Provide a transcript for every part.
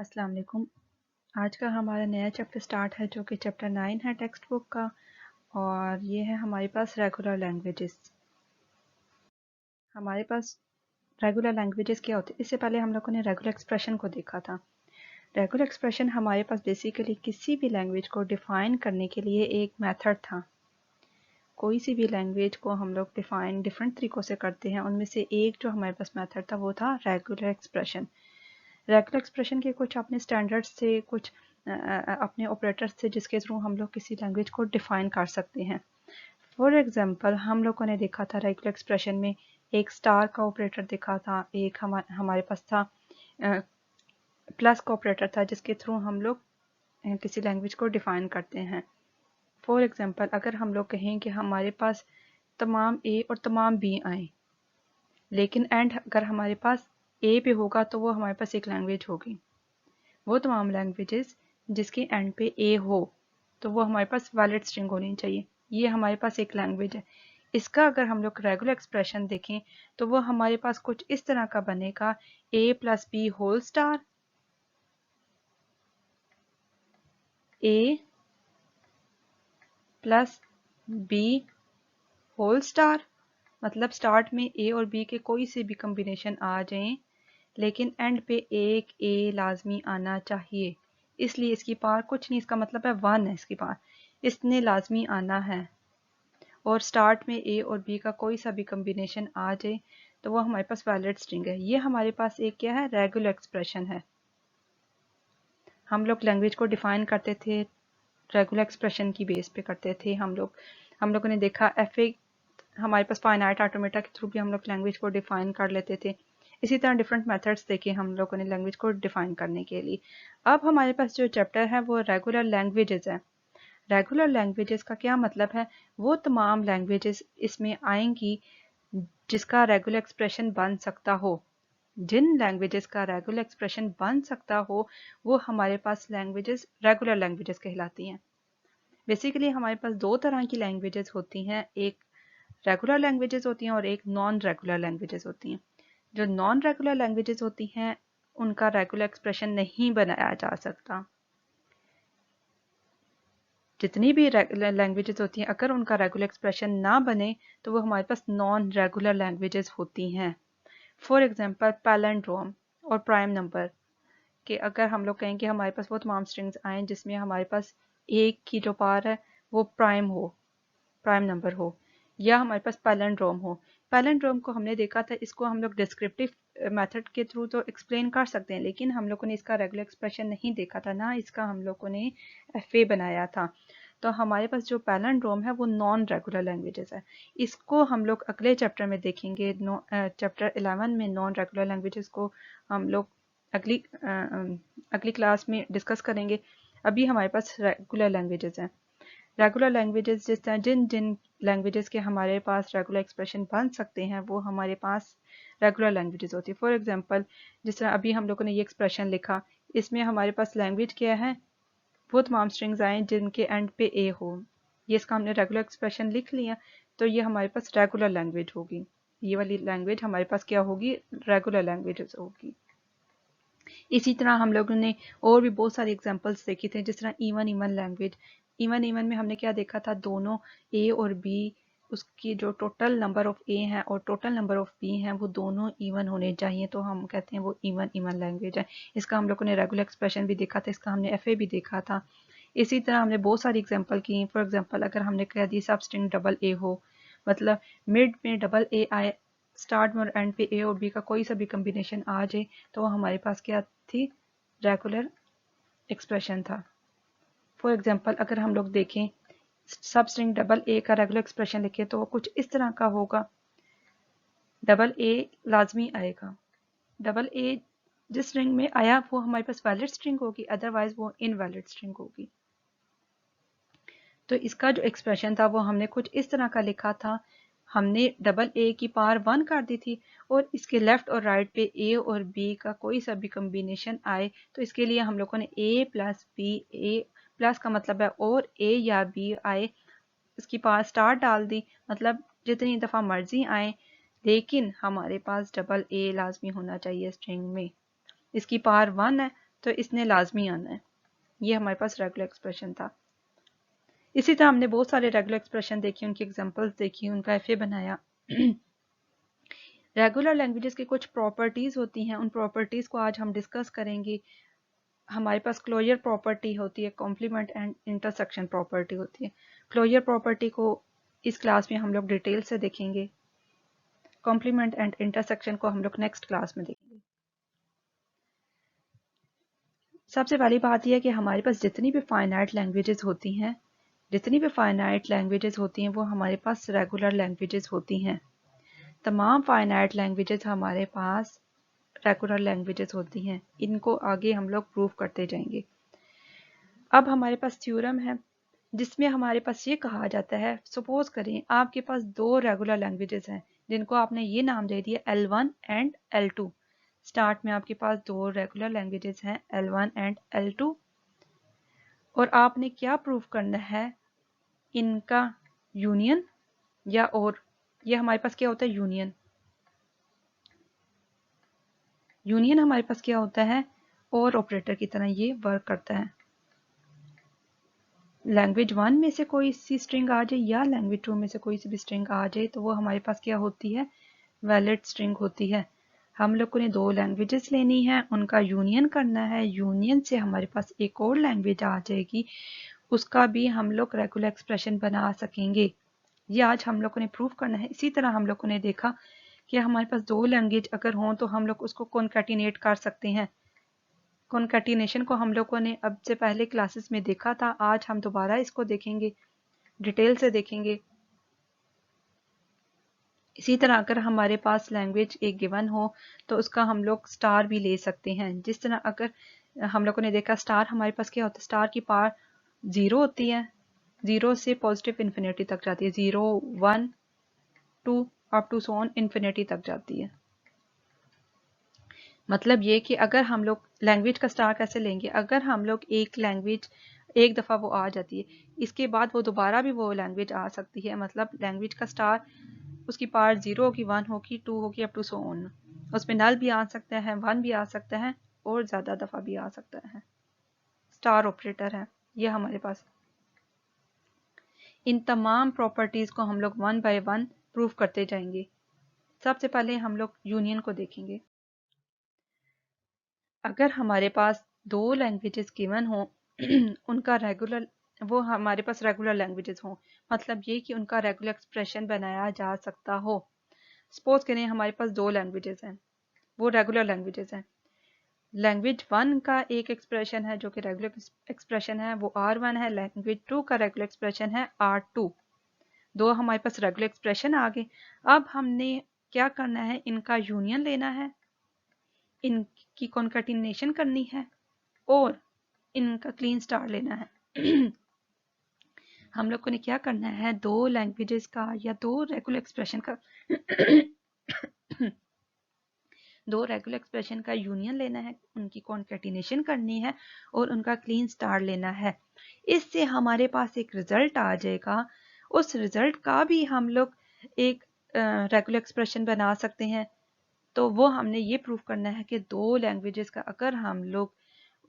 अस्सलाम वालेकुम। आज का हमारा नया चैप्टर स्टार्ट है जो कि चैप्टर 9 है टेक्स्ट बुक का, और ये है हमारे पास रेगुलर लैंग्वेजेस। हमारे पास रेगुलर लैंग्वेजेस क्या होते हैं? इससे पहले हम लोगों ने रेगुलर एक्सप्रेशन को देखा था। रेगुलर एक्सप्रेशन हमारे पास बेसिकली किसी भी लैंग्वेज को डिफ़ाइन करने के लिए एक मेथड था। कोई सी भी लैंग्वेज को हम लोग डिफ़ाइन डिफरेंट तरीक़ों से करते हैं, उनमें से एक जो हमारे पास मेथड था वो था रेगुलर एक्सप्रेशन। रेगुलर एक्सप्रेशन के कुछ अपने स्टैंडर्ड्स से, कुछ अपने ऑपरेटर्स से जिसके थ्रू हम लोग किसी लैंग्वेज को डिफ़ाइन कर सकते हैं। फॉर एग्जांपल हम लोगों ने देखा था रेगुलर एक्सप्रेशन में एक स्टार का ऑपरेटर देखा था, एक हमारे पास था प्लस का ऑपरेटर था जिसके थ्रू हम लोग किसी लैंग्वेज को डिफ़ाइन करते हैं। फॉर एग्जांपल अगर हम लोग कहें कि हमारे पास तमाम ए और तमाम बी आए, लेकिन एंड अगर हमारे पास ए पे होगा तो वो हमारे पास एक लैंग्वेज होगी। वो तमाम लैंग्वेजेस जिसके एंड पे ए हो तो वो हमारे पास वैलिड स्ट्रिंग होनी चाहिए। ये हमारे पास एक लैंग्वेज है। इसका अगर हम लोग रेगुलर एक्सप्रेशन देखें तो वो हमारे पास कुछ इस तरह का बनेगा, ए प्लस बी होल स्टार, ए प्लस बी होल स्टार। मतलब स्टार्ट में ए और बी के कोई से भी कम्बिनेशन आ जाएं, लेकिन एंड पे एक ए लाजमी आना चाहिए। इसलिए इसकी पार कुछ नहीं, इसका मतलब है 1 है इसकी पार, इसने लाजमी आना है। और स्टार्ट में ए और बी का कोई सा भी कम्बिनेशन आ जाए तो वो हमारे पास वैलिड स्ट्रिंग है। ये हमारे पास एक क्या है, रेगुलर एक्सप्रेशन है। हम लोग लैंग्वेज को डिफाइन करते थे रेगुलर एक्सप्रेशन की बेस पे करते थे। हम लोगों ने देखा एफ हमारे पास फाइनाइट ऑटोमेटा के थ्रू भी हम लोग लैंग्वेज को डिफाइन कर लेते थे। इसी तरह डिफरेंट मेथड्स देखे हम लोगों ने लैंग्वेज को डिफाइन करने के लिए। अब हमारे पास जो चैप्टर है वो रेगुलर लैंग्वेजेस है। रेगुलर लैंग्वेजेस का क्या मतलब है? वो तमाम लैंग्वेजेस इसमें आएंगी जिसका रेगुलर एक्सप्रेशन बन सकता हो। जिन लैंग्वेजेस का रेगुलर एक्सप्रेशन बन सकता हो वो हमारे पास लैंग्वेजेस रेगुलर लैंग्वेजेस कहलाती हैं। बेसिकली हमारे पास दो तरह की लैंग्वेजेस होती हैं, एक रेगुलर लैंग्वेजेस होती हैं और एक नॉन रेगुलर लैंग्वेजेस होती हैं। जो नॉन रेगुलर लैंग्वेजेस होती हैं उनका रेगुलर एक्सप्रेशन नहीं बनाया जा सकता। जितनी भी लैंग्वेजेस होती हैं अगर उनका रेगुलर एक्सप्रेशन ना बने तो वो हमारे पास नॉन रेगुलर लैंग्वेजेस होती हैं। फॉर एग्जांपल पैलिंड्रोम और प्राइम नंबर के अगर हम लोग कहें कि हमारे पास वो तमाम स्ट्रिंग्स आएँ जिसमें हमारे पास एक की जो पार है वो प्राइम नंबर हो, या हमारे पास पैलिंड्रोम हो। पैलिंड्रोम को हमने देखा था, इसको हम लोग डिस्क्रिप्टिव मेथड के थ्रू तो एक्सप्लेन कर सकते हैं, लेकिन हम लोगों ने इसका रेगुलर एक्सप्रेशन नहीं देखा था, ना इसका हम लोगों ने एफए बनाया था। तो हमारे पास जो पैलिंड्रोम है वो नॉन रेगुलर लैंग्वेजेस है। इसको हम लोग अगले चैप्टर में देखेंगे। चैप्टर 11 में नॉन रेगुलर लैंग्वेजेस को हम लोग अगली क्लास में डिस्कस करेंगे। अभी हमारे पास रेगुलर लैंग्वेजेस हैं। रेगुलर लैंग्वेजेस जिस तरह जिन जिन लैंग्वेजेस के हमारे पास रेगुलर एक्सप्रेशन बन सकते हैं वो हमारे पास रेगुलर लैंग्वेजेस होती है। फॉर एग्जांपल जिस तरह अभी हम लोगों ने ये एक्सप्रेशन लिखा, इसमें हमारे पास लैंग्वेज क्या है, वो तमाम स्ट्रिंग्स आए जिनके एंड पे ए हो। ये इसका हमने रेगुलर एक्सप्रेशन लिख लिया तो ये हमारे पास रेगुलर लैंग्वेज होगी। ये वाली लैंग्वेज हमारे पास क्या होगी, रेगुलर लैंग्वेज होगी। इसी तरह हम लोगों ने और भी बहुत सारी एग्जांपल्स देखी थे, जिस तरह इवन लैंग्वेज। इवन में हमने क्या देखा था, दोनों ए और बी, उसकी जो टोटल नंबर ऑफ ए हैं और टोटल नंबर ऑफ बी हैं वो दोनों इवन होने चाहिए, तो हम कहते हैं वो इवन लैंग्वेज है। इसका हम लोगों ने रेगुलर एक्सप्रेशन भी देखा था, इसका हमने एफ भी देखा था। इसी तरह हमने बहुत सारी एग्जाम्पल की। फॉर एग्जाम्पल अगर हमने कह दी सब स्ट्रिंग डबल ए हो, मतलब मिड में डबल ए आए, स्टार्ट में और एंड पे ए और बी का कोई सा भी कम्बिनेशन आ जाए तो वो हमारे पास क्या थी, रेगुलर एक्सप्रेशन था। फॉर एग्जांपल अगर हम लोग देखें सब स्ट्रिंग डबल ए का रेगुलर एक्सप्रेशन लिखे तो वो कुछ इस तरह का होगा, डबल ए लाजमी आएगा। डबल ए जिस स्ट्रिंग में आया वो हमारे पास वैलिड स्ट्रिंग होगी, अदरवाइज वो इनवैलिड स्ट्रिंग होगी। तो इसका जो एक्सप्रेशन था वो हमने कुछ इस तरह का लिखा था, हमने डबल ए की पावर 1 कर दी थी और इसके लेफ्ट और राइट पे ए और बी का कोई सा भी कम्बिनेशन आए तो इसके लिए हम लोगों ने ए प्लस बी, ए प्लस का मतलब है और ए या बी आए, इसकी पावर स्टार डाल दी, मतलब जितनी दफ़ा मर्जी आए, लेकिन हमारे पास डबल ए लाजमी होना चाहिए स्ट्रिंग में। इसकी पावर 1 है तो इसने लाजमी आना है। ये हमारे पास रेगुलर एक्सप्रेशन था। इसी तरह हमने बहुत सारे रेगुलर एक्सप्रेशन देखी, उनकी एग्जांपल्स देखी, उनका एफए बनाया। रेगुलर लैंग्वेजेस की कुछ प्रॉपर्टीज होती हैं, उन प्रॉपर्टीज को आज हम डिस्कस करेंगे। हमारे पास क्लोजर प्रॉपर्टी होती है, कॉम्प्लीमेंट एंड इंटरसेक्शन प्रॉपर्टी होती है। क्लोजर प्रॉपर्टी को इस क्लास में हम लोग डिटेल से देखेंगे, कॉम्प्लीमेंट एंड इंटरसेक्शन को हम लोग नेक्स्ट क्लास में देखेंगे। सबसे पहली बात यह है कि हमारे पास जितनी भी फाइनाइट लैंग्वेजेस होती हैं, वो हमारे पास रेगुलर लैंग्वेजेस होती हैं। तमाम फाइनाइट लैंग्वेजेस हमारे पास रेगुलर लैंग्वेजेस होती हैं। इनको आगे हम लोग प्रूव करते जाएंगे। अब हमारे पास थ्योरम है जिसमें हमारे पास ये कहा जाता है, सपोज करें आपके पास दो रेगुलर लैंग्वेजेस हैं जिनको आपने ये नाम दे दिया L1 एंड L2। स्टार्ट में आपके पास दो रेगुलर लैंग्वेजेस हैं L1 एंड L2, और आपने क्या प्रूव करना है, इनका यूनियन, या और ये हमारे पास क्या होता है, यूनियन हमारे पास क्या होता है, और ऑपरेटर की तरह ये वर्क करता है। लैंग्वेज 1 में से कोई सी स्ट्रिंग आ जाए या लैंग्वेज 2 में से कोई सी भी स्ट्रिंग आ जाए तो वो हमारे पास क्या होती है, वैलिड स्ट्रिंग होती है। हम लोग को ने दो लैंग्वेजेस लेनी है, उनका यूनियन करना है। यूनियन से हमारे पास एक और लैंग्वेज आ जाएगी, उसका भी हम लोग रेगुलर एक्सप्रेशन बना सकेंगे। ये आज हम लोगों ने प्रूव करना है। इसी तरह हम लोगों ने देखा कि हमारे पास दो लैंग्वेज अगर हों तो हम लोग उसको कॉन्कैटिनेट कर सकते हैं। कॉन्कैटिनेशन को हम लोगों ने अब से पहले क्लासेस में देखा था, आज हम दोबारा इसको देखेंगे, डिटेल से देखेंगे। इसी तरह अगर हमारे पास लैंग्वेज एक गिवन हो तो उसका हम लोग स्टार भी ले सकते हैं। जिस तरह अगर हम लोगों ने देखा स्टार हमारे पास क्या होता है, स्टार की पावर 0 होती है, 0 से पॉजिटिव इन्फिनिटी तक जाती है, 0 1 2 up to so on infinity तक जाती है। मतलब ये कि अगर हम लोग लैंग्वेज का स्टार कैसे लेंगे, अगर हम लोग एक लैंग्वेज एक दफ़ा वो आ जाती है, इसके बाद वो दोबारा भी वो लैंग्वेज आ सकती है। मतलब लैंग्वेज का स्टार उसकी पावर 0 होगी, 1 होगी, 2 होगी, अप टू सो ऑन। उसमें नल भी आ सकता है, 1 भी आ सकता है, और ज़्यादा दफ़ा भी आ सकता है। स्टार ऑपरेटर है ये हमारे पास। इन तमाम प्रॉपर्टीज़ को हम लोग वन बाय वन प्रूव करते जाएंगे। सबसे पहले हम लोग यूनियन को देखेंगे। अगर हमारे पास दो लैंग्वेजेस गिवन हो उनका रेगुलर, वो हमारे पास रेगुलर लैंग्वेजेस हो, मतलब ये कि उनका रेगुलर एक्सप्रेशन बनाया जा सकता हो। सपोज करें हमारे पास दो लैंग्वेजेस हैं, वो रेगुलर लैंग्वेजेस हैं। लैंग्वेज 1 का एक एक्सप्रेशन है जो कि रेगुलर एक्सप्रेशन है, वो R1 है। लैंग्वेज 2 का रेगुलर एक्सप्रेशन है R2। दो हमारे पास रेगुलर एक्सप्रेशन आ गए। अब हमने क्या करना है, इनका यूनियन लेना है, इनकी कॉन्कैटिनेशन करनी है, और इनका क्लीन स्टार लेना है। हम लोग को ने क्या करना है, दो लैंग्वेजेस का या दो रेगुलर एक्सप्रेशन का दो रेगुलर एक्सप्रेशन का यूनियन लेना है, उनकी कॉन्कैटिनेशन करनी है, और उनका क्लीन स्टार लेना है। इससे हमारे पास एक रिजल्ट आ जाएगा। उस रिजल्ट का भी हम लोग एक रेगुलर एक्सप्रेशन बना सकते हैं। तो वो हमने ये प्रूव करना है कि दो लैंग्वेजेस का अगर हम लोग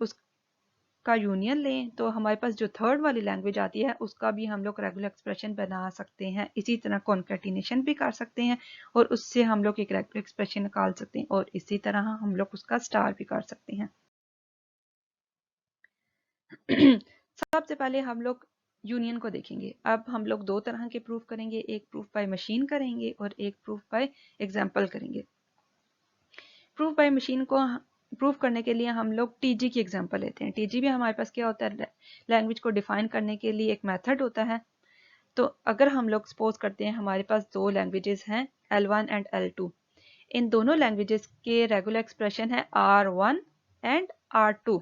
उसका यूनियन लें तो हमारे पास जो थर्ड वाली लैंग्वेज आती है उसका भी हम लोग रेगुलर एक्सप्रेशन बना सकते हैं। इसी तरह कॉन्कैटिनेशन भी कर सकते हैं और उससे हम लोग एक रेगुलर एक्सप्रेशन निकाल सकते हैं, और इसी तरह हम लोग उसका स्टार भी कर सकते हैं। सबसे पहले हम लोग यूनियन को देखेंगे। अब हम लोग दो तरह के प्रूफ करेंगे, एक प्रूफ बाय मशीन करेंगे और एक प्रूफ बाय एग्जाम्पल करेंगे। प्रूफ बाय मशीन को प्रूफ करने के लिए हम लोग टीजी की एग्जांपल लेते हैं। टीजी भी हमारे पास क्या होता है, लैंग्वेज को डिफाइन करने के लिए एक मेथड होता है। तो अगर हम लोग सपोज करते हैं हमारे पास दो लैंग्वेजेस हैं L1 एंड L2, इन दोनों लैंग्वेजेस के रेगुलर एक्सप्रेशन है R1 एंड R2,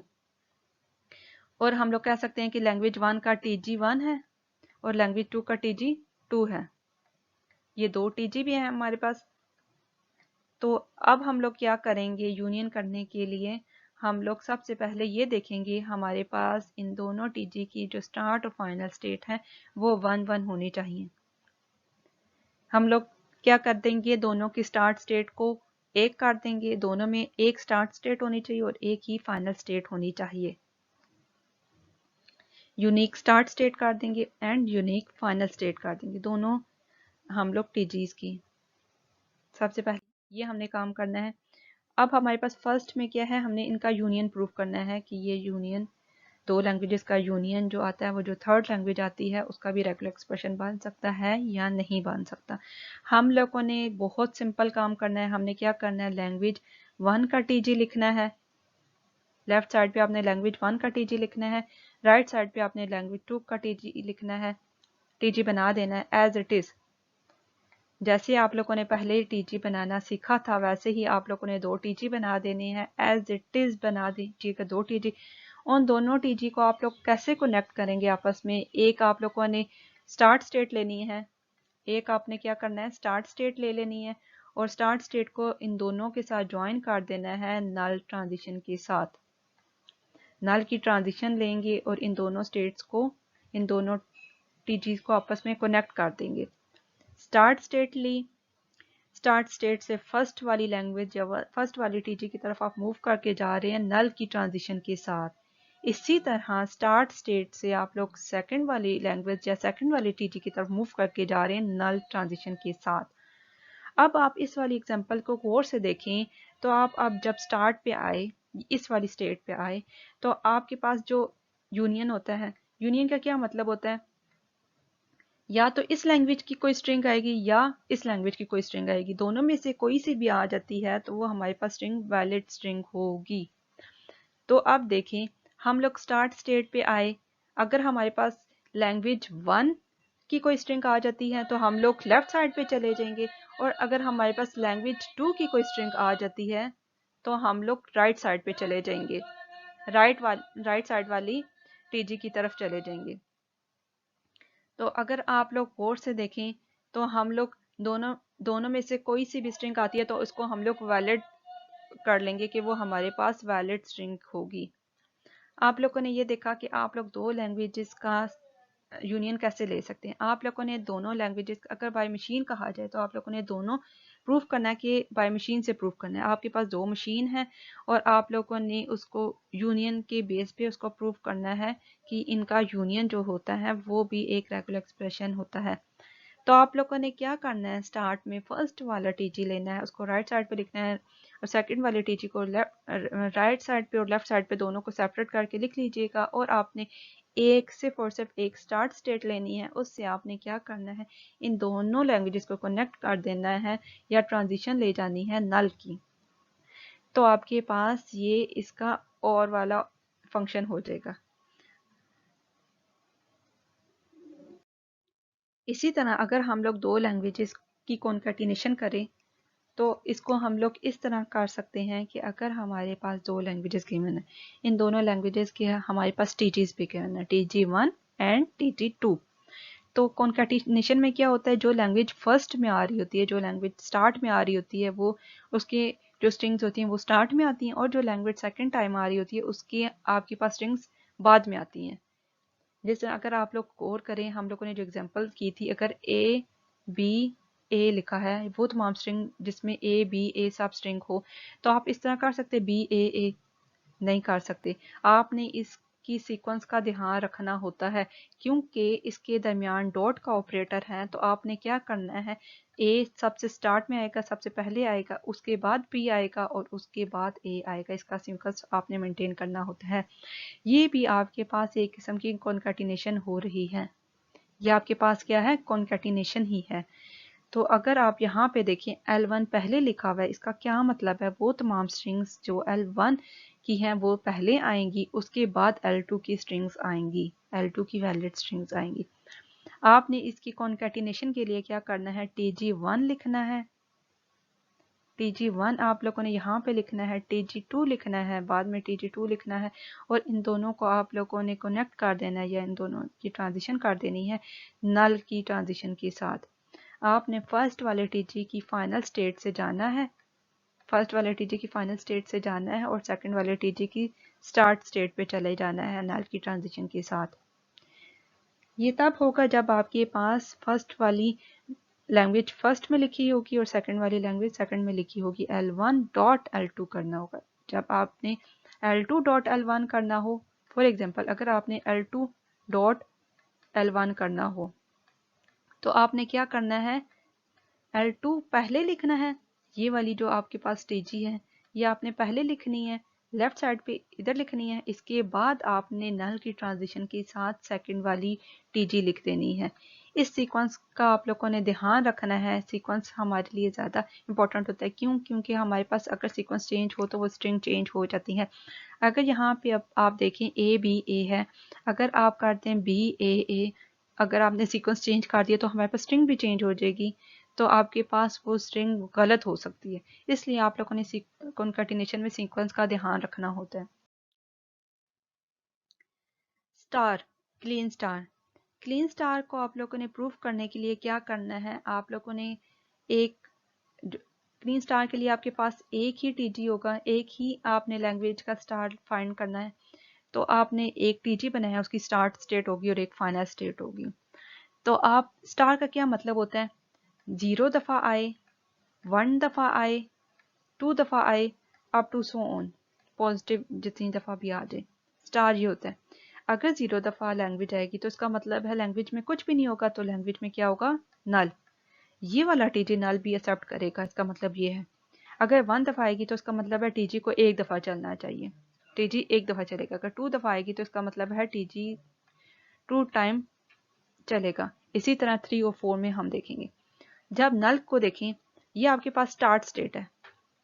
और हम लोग कह सकते हैं कि लैंग्वेज 1 का TG1 है और लैंग्वेज 2 का TG2 है। ये दो TG भी हैं हमारे पास। तो अब हम लोग क्या करेंगे, यूनियन करने के लिए हम लोग सबसे पहले ये देखेंगे हमारे पास इन दोनों टीजी की जो स्टार्ट और फाइनल स्टेट है वो 1-1 होनी चाहिए। हम लोग क्या कर देंगे, दोनों की स्टार्ट स्टेट को एक काट देंगे, दोनों में एक स्टार्ट स्टेट होनी चाहिए और एक ही फाइनल स्टेट होनी चाहिए। यूनिक स्टार्ट स्टेट काट देंगे एंड यूनिक फाइनल स्टेट काट देंगे, दोनों हम लोग टीजीज की। सबसे पहले ये हमने काम करना है। अब हमारे पास फर्स्ट में क्या है, हमने इनका यूनियन प्रूफ करना है कि ये यूनियन, दो लैंग्वेजेस का यूनियन जो आता है वो जो थर्ड लैंग्वेज आती है उसका भी रेगुलर एक्सप्रेशन बन सकता है या नहीं बन सकता। हम लोगों ने बहुत सिंपल काम करना है। हमने क्या करना है, लैंग्वेज 1 का टीजी लिखना है। लेफ्ट साइड पे आपने लैंग्वेज 1 का टीजी लिखना है, राइट साइड पे आपने लैंग्वेज 2 का टीजी लिखना है। टीजी बना देना है एज इट इज। जैसे आप लोगों ने पहले टीजी बनाना सीखा था वैसे ही आप लोगों ने 2 टीजी बना देने हैं, एज इट इज बना दीजिएगा 2 टीजी। उन दोनों टीजी को आप लोग कैसे कनेक्ट करेंगे आपस में, एक आप लोगों ने स्टार्ट स्टेट लेनी है, एक आपने क्या करना है स्टार्ट स्टेट ले लेनी है और स्टार्ट स्टेट को इन दोनों के साथ ज्वाइन कर देना है नल ट्रांजिशन के साथ। नल की ट्रांजिशन लेंगे और इन दोनों स्टेट्स को, इन दोनों टीजीज को आपस में कनेक्ट कर देंगे। स्टार्ट स्टेट ली, स्टार्ट स्टेट से फर्स्ट वाली लैंग्वेज या फर्स्ट वाली टीजी की तरफ आप मूव करके जा रहे हैं नल की ट्रांजिशन के साथ। इसी तरह स्टार्ट स्टेट से आप लोग सेकंड वाली लैंग्वेज या सेकंड वाली टीजी की तरफ मूव करके जा रहे हैं नल ट्रांजिशन के साथ। अब आप इस वाली एग्जांपल को गौर से देखें तो आप अब जब स्टार्ट पे आए, इस वाली स्टेट पे आए, तो आपके पास जो यूनियन होता है, यूनियन का क्या मतलब होता है, या तो इस लैंग्वेज की कोई स्ट्रिंग आएगी या इस लैंग्वेज की कोई स्ट्रिंग आएगी, दोनों में से कोई सी भी आ जाती है तो वो हमारे पास स्ट्रिंग वैलिड स्ट्रिंग होगी। तो अब देखें, हम लोग स्टार्ट स्टेट पे आए, अगर हमारे पास लैंग्वेज 1 की कोई स्ट्रिंग आ जाती है तो हम लोग लेफ्ट साइड पे चले जाएंगे, और अगर हमारे पास लैंग्वेज 2 की कोई स्ट्रिंग आ जाती है तो हम लोग राइट साइड पे चले जाएंगे, राइट साइड वाली टीजी की तरफ चले जाएंगे। तो अगर आप लोग गौर से देखें तो हम लोग दोनों में से कोई सी भी स्ट्रिंग आती है तो उसको हम लोग वैलिड कर लेंगे कि वो हमारे पास वैलिड स्ट्रिंग होगी। आप लोगों ने ये देखा कि आप लोग दो लैंग्वेजेस का यूनियन कैसे ले सकते हैं। आप लोगों ने दोनों लैंग्वेजेस अगर बाय मशीन कहा जाए तो आप लोगों ने दोनों प्रूफ करना है कि बाय मशीन से प्रूफ करना है। आपके पास दो मशीन है और आप लोगों ने उसको यूनियन के बेस पे उसको प्रूफ करना है कि इनका यूनियन जो होता है वो भी एक रेगुलर एक्सप्रेशन होता है। तो आप लोगों ने क्या करना है, स्टार्ट में फर्स्ट वाला टीजी लेना है, उसको राइट साइड पे लिखना है और सेकंड वाले टीजी को राइट साइड पे और लेफ्ट साइड पे दोनों को सेपरेट करके लिख लीजिएगा। और आपने एक सिर्फ और सिर्फ एक स्टार्ट स्टेट लेनी है, उससे आपने क्या करना है, इन दोनों लैंग्वेजेस को कनेक्ट कर देना है या ट्रांजिशन ले जानी है नल की। तो आपके पास ये इसका और वाला फंक्शन हो जाएगा। इसी तरह अगर हम लोग दो लैंग्वेजेस की कॉन्कैटिनेशन करें तो इसको हम लोग इस तरह कर सकते हैं कि अगर हमारे पास दो लैंग्वेजेस गिवन है, इन दोनों लैंग्वेजेस के हमारे पास टीजीज भी गिवन है, TG1 एंड TG2। तो कॉन्कैटिनेशन में क्या होता है, जो लैंग्वेज फर्स्ट में आ रही होती है, जो लैंग्वेज स्टार्ट में आ रही होती है, वो उसके जो स्ट्रिंग्स होती हैं वो स्टार्ट में आती हैं, और जो लैंग्वेज सेकेंड टाइम आ रही होती है उसकी आपके पास स्ट्रिंग्स बाद में आती हैं। जैसे अगर आप लोग गौर करें, हम लोगों ने जो एग्जांपल की थी, अगर ए बी ए लिखा है, वो तमाम स्ट्रिंग जिसमें ए बी ए सब स्ट्रिंग हो, तो आप इस तरह कर सकते बी ए नहीं कर सकते। आपने इसकी सीक्वेंस का ध्यान रखना होता है क्योंकि इसके दरमियान डॉट का ऑपरेटर है। तो आपने क्या करना है, ए सबसे स्टार्ट में आएगा, सबसे पहले आएगा, उसके बाद बी आएगा और उसके बाद ए आएगा। इसका सीक्वेंस आपने मेंटेन करना होता है। ये भी आपके पास एक किस्म की कॉन्कैटिनेशन हो रही है, ये आपके पास क्या है, कॉन्कैटिनेशन ही है। तो अगर आप यहाँ पे देखें L1 पहले लिखा हुआ है, इसका क्या मतलब है, वो तमाम स्ट्रिंग्स जो L1 की हैं वो पहले आएंगी, उसके बाद L2 की स्ट्रिंग्स आएंगी, L2 की वैलिड स्ट्रिंग्स आएंगी। आपने इसकी कॉन्कैटिनेशन के लिए क्या करना है, TG1 लिखना है, TG1 आप लोगों ने यहाँ पे लिखना है, TG2 लिखना है, बाद में TG2 लिखना है, और इन दोनों को आप लोगों ने कनेक्ट कर देना है या इन दोनों की ट्रांजिशन कर देनी है नल की ट्रांजिशन के साथ। आपने फर्स्ट वाले टीजी की फाइनल स्टेट से जाना है, फर्स्ट वाले टीजी की फाइनल स्टेट से जाना है और सेकंड वाले टीजी की स्टार्ट स्टेट पे चले जाना है नल की ट्रांजिशन के साथ। ये तब होगा जब आपके पास फर्स्ट वाली लैंग्वेज फर्स्ट में लिखी होगी और सेकंड वाली लैंग्वेज सेकंड में लिखी होगी। L1 डॉट L2 करना होगा। जब आपने L2 डॉट L1 करना हो, फॉर एग्जांपल अगर आपने L2 डॉट L1 करना हो तो आपने क्या करना है, L2 पहले लिखना है, ये वाली जो आपके पास टीजी है ये आपने पहले लिखनी है, लेफ्ट साइड पे इधर लिखनी है। इसके बाद आपने नल की ट्रांजिशन के साथ सेकंड वाली टीजी लिख देनी है। इस सीक्वेंस का आप लोगों ने ध्यान रखना है। सीक्वेंस हमारे लिए ज़्यादा इंपॉर्टेंट होता है। क्यों? क्योंकि हमारे पास अगर सीक्वेंस चेंज हो तो वो स्ट्रिंग चेंज हो जाती है। अगर यहाँ पे अब आप देखें A है, अगर आप करते हैं BAA, अगर आपने सीक्वेंस चेंज कर दिया तो हमारे पास स्ट्रिंग भी चेंज हो जाएगी, तो आपके पास वो स्ट्रिंग गलत हो सकती है। इसलिए आप लोगों ने कॉन्कैटिनेशन में सीक्वेंस का ध्यान रखना होता है। Star, Kleene star. Kleene star को आप लोगों ने प्रूफ करने के लिए क्या करना है, आप लोगों ने एक क्लीन स्टार के लिए आपके पास एक ही टीजी होगा, एक ही आपने लैंग्वेज का स्टार फाइंड करना है। तो आपने एक टीजी बनाया, उसकी स्टार्ट स्टेट होगी और एक फाइनल स्टेट होगी। तो आप स्टार का क्या मतलब होता है, 0 दफ़ा आए, 1 दफ़ा आए, 2 दफ़ा आए, up to so on, positive जितनी दफ़ा भी आ जाए, स्टार ये होता है। अगर 0 दफ़ा लैंग्वेज आएगी तो इसका मतलब है लैंग्वेज में कुछ भी नहीं होगा, तो लैंग्वेज में क्या होगा, नल। ये वाला टीजी नल भी एक्सेप्ट करेगा, इसका मतलब ये है। अगर 1 दफ़ा आएगी तो इसका मतलब है टीजी को एक दफ़ा चलना चाहिए, टीजी एक दफ़ा चलेगा। अगर 2 दफ़ा आएगी तो इसका मतलब है टीजी 2 टाइम चलेगा। इसी तरह 3 और 4 में हम देखेंगे। जब नल को देखें, ये आपके पास स्टार्ट स्टेट है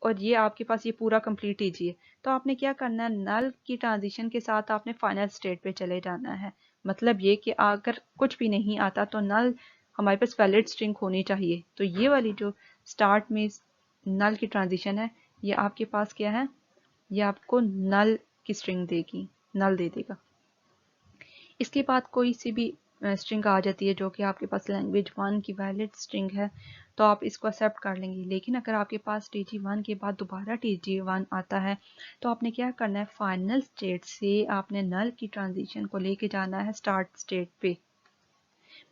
और ये आपके पास ये पूरा कंप्लीट कीजिए, तो आपने क्या करना है, नल की ट्रांजिशन के साथ आपने फाइनल स्टेट पे चले जाना है। मतलब ये कि अगर कुछ भी नहीं आता तो नल हमारे पास वैलिड स्ट्रिंग होनी चाहिए। तो ये वाली जो स्टार्ट में नल की ट्रांजिशन है, ये आपके पास क्या है, ये आपको नल की स्ट्रिंग देगी, नल दे देगा। इसके बाद कोई सी भी स्ट्रिंग आ जाती है जो कि आपके पास लैंग्वेज 1 की वैलिड स्ट्रिंग है, तो आप इसको एक्सेप्ट कर लेंगे। लेकिन अगर आपके पास TG1 के बाद दोबारा TG1 आता है तो आपने क्या करना है, फाइनल स्टेट से आपने नल की ट्रांजिशन को लेके जाना है स्टार्ट स्टेट पे।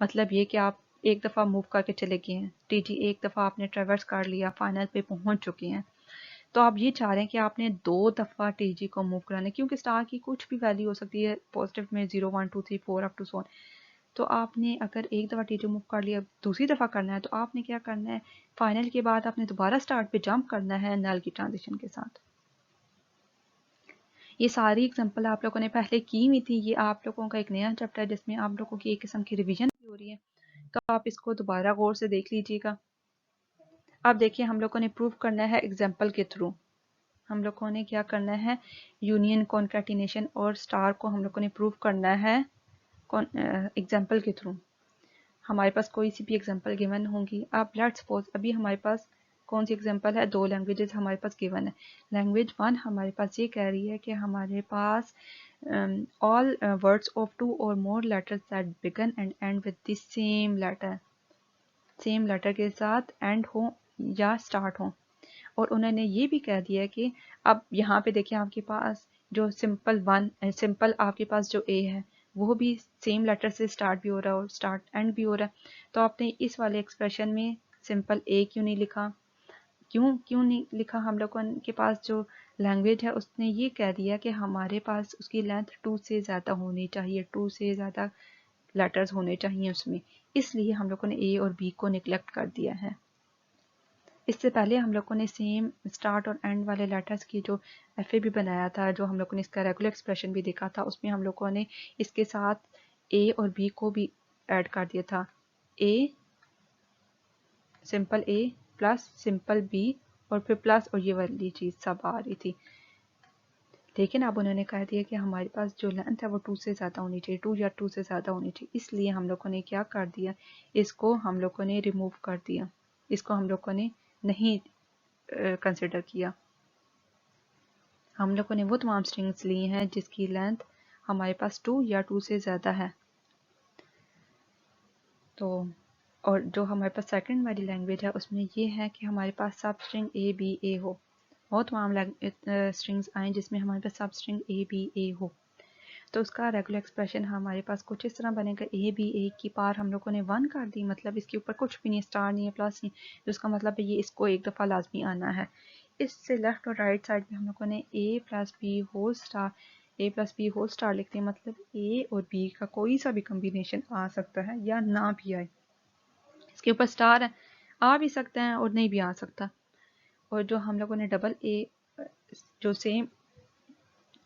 मतलब ये कि आप एक दफ़ा मूव करके चले गए हैं, TG एक दफ़ा आपने ट्रेवर्स कर लिया, फाइनल पे पहुंच चुके हैं, तो आप ये चाह रहे हैं कि आपने 2 दफ़ा टीजी को मूव कराना है, क्योंकि स्टार की कुछ भी वैल्यू हो सकती है, पॉजिटिव में 0 1 2 3 4 अप टू सो ऑन। तो आपने अगर एक दफ़ा टीजी मूव कर लिया, दूसरी दफ़ा करना है, तो आपने क्या करना है, फाइनल के बाद आपने दोबारा स्टार्ट पे जंप करना है नल की ट्रांजिशन के साथ। ये सारी एग्जांपल आप लोगों ने पहले की हुई थी। ये आप लोगों का एक नया चैप्टर है जिसमें आप लोगों की एक किस्म की रिवीजन भी हो रही है, तो आप इसको दोबारा गौर से देख लीजिएगा। अब देखिए, हम लोगों ने प्रूव करना है एग्जाम्पल के थ्रू। हम लोगों ने क्या करना है, यूनियन, कॉन्कैटिनेशन और स्टार को हम लोगों ने प्रूव करना है एग्जाम्पल के थ्रू। हमारे पास कोई सी भी एग्जाम्पल गिवन होंगी। अब लेट्स सपोज अभी हमारे पास कौन सी एग्जाम्पल है, 2 लैंग्वेजेस हमारे पास गिवन है। लैंग्वेज 1 हमारे पास ये कह रही है कि हमारे पास ऑल वर्ड्स ऑफ 2 और more letters that begin and end with the same letter के साथ एंड हो या स्टार्ट हो। और उन्होंने ये भी कह दिया कि अब यहाँ पे देखिए, आपके पास जो सिंपल आपके पास जो ए है वो भी सेम लेटर से स्टार्ट भी हो रहा है और स्टार्ट एंड भी हो रहा है। तो आपने इस वाले एक्सप्रेशन में सिंपल ए क्यों नहीं लिखा, क्यों नहीं लिखा, हम लोगों के पास जो लैंग्वेज है उसने ये कह दिया कि हमारे पास उसकी लेंथ 2 से ज़्यादा होनी चाहिए, 2 से ज़्यादा लेटर्स होने चाहिए उसमें, इसलिए हम लोगों ने ए और बी को निगलेक्ट कर दिया है। इससे पहले हम लोगों ने सेम स्टार्ट और एंड वाले लेटर्स की जो एफ भी बनाया था, जो हम लोगों ने इसका रेगुलर एक्सप्रेशन भी देखा था, उसमें हम लोगों ने इसके साथ ए और बी को भी ऐड कर दिया था। ए, सिंपल ए प्लस सिंपल बी और फिर प्लस और ये वाली चीज़ सब आ रही थी। लेकिन अब उन्होंने कह दिया कि हमारे पास जो लेंथ है वो 2 से ज़्यादा होनी चाहिए, 2 या 2 से ज़्यादा होनी चाहिए। इसलिए हम लोगों ने क्या कर दिया, इसको हम लोगों ने रिमूव कर दिया, इसको हम लोगों ने नहीं कंसिडर किया। हम लोगों ने वो तमाम स्ट्रिंग्स ली हैं जिसकी लेंथ हमारे पास 2 या 2 से ज़्यादा है। तो और जो हमारे पास सेकंड वाली लैंग्वेज है उसमें ये है कि हमारे पास सब स्ट्रिंग ए बी ए हो, बहुत तमाम स्ट्रिंग्स आए जिसमें हमारे पास सब स्ट्रिंग ए बी ए हो। तो उसका रेगुलर एक्सप्रेशन हमारे पास कुछ इस तरह बनेगा, ए बी ए की पावर हम लोगों ने 1 कर दी, मतलब इसके ऊपर कुछ भी नहीं, स्टार नहीं है, प्लस नहीं, तो उसका मतलब है ये इसको एक दफ़ा लाजमी आना है। इससे लेफ्ट और राइट साइड पे हम लोगों ने ए प्लस बी होल स्टार लिख दिया, मतलब ए और बी का कोई सा भी कम्बिनेशन आ सकता है या ना भी आए। इसके ऊपर स्टार है, आ भी सकते हैं और नहीं भी आ सकता। और जो हम लोगों ने डबल ए जो सेम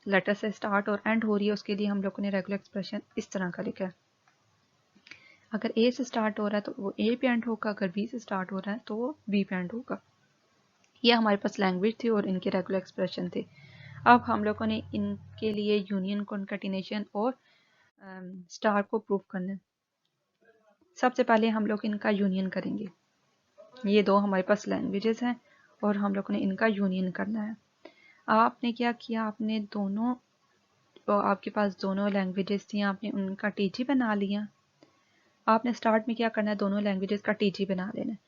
लेटर से स्टार्ट और एंड हो रही है, उसके लिए हम लोगों ने रेगुलर एक्सप्रेशन इस तरह का लिखा है। अगर ए से स्टार्ट हो रहा है तो वो ए पे एंड होगा, अगर बी से स्टार्ट हो रहा है तो वो बी पे एंड होगा। ये हमारे पास लैंग्वेज थी और इनके रेगुलर एक्सप्रेशन थे। अब हम लोगों ने इनके लिए यूनियन, कॉन्केटिनेशन और स्टार को प्रूव करना है। सबसे पहले हम लोग इनका यूनियन करेंगे। ये दो हमारे पास लैंग्वेजेस हैं और हम लोगों ने इनका यूनियन करना है। आपने क्या किया, आपने दोनों, आपके पास दोनों लैंग्वेजेस थी, आपने उनका टीजी बना लिया। आपने स्टार्ट में क्या करना है, दोनों लैंग्वेजेस का टीजी बना लेना है।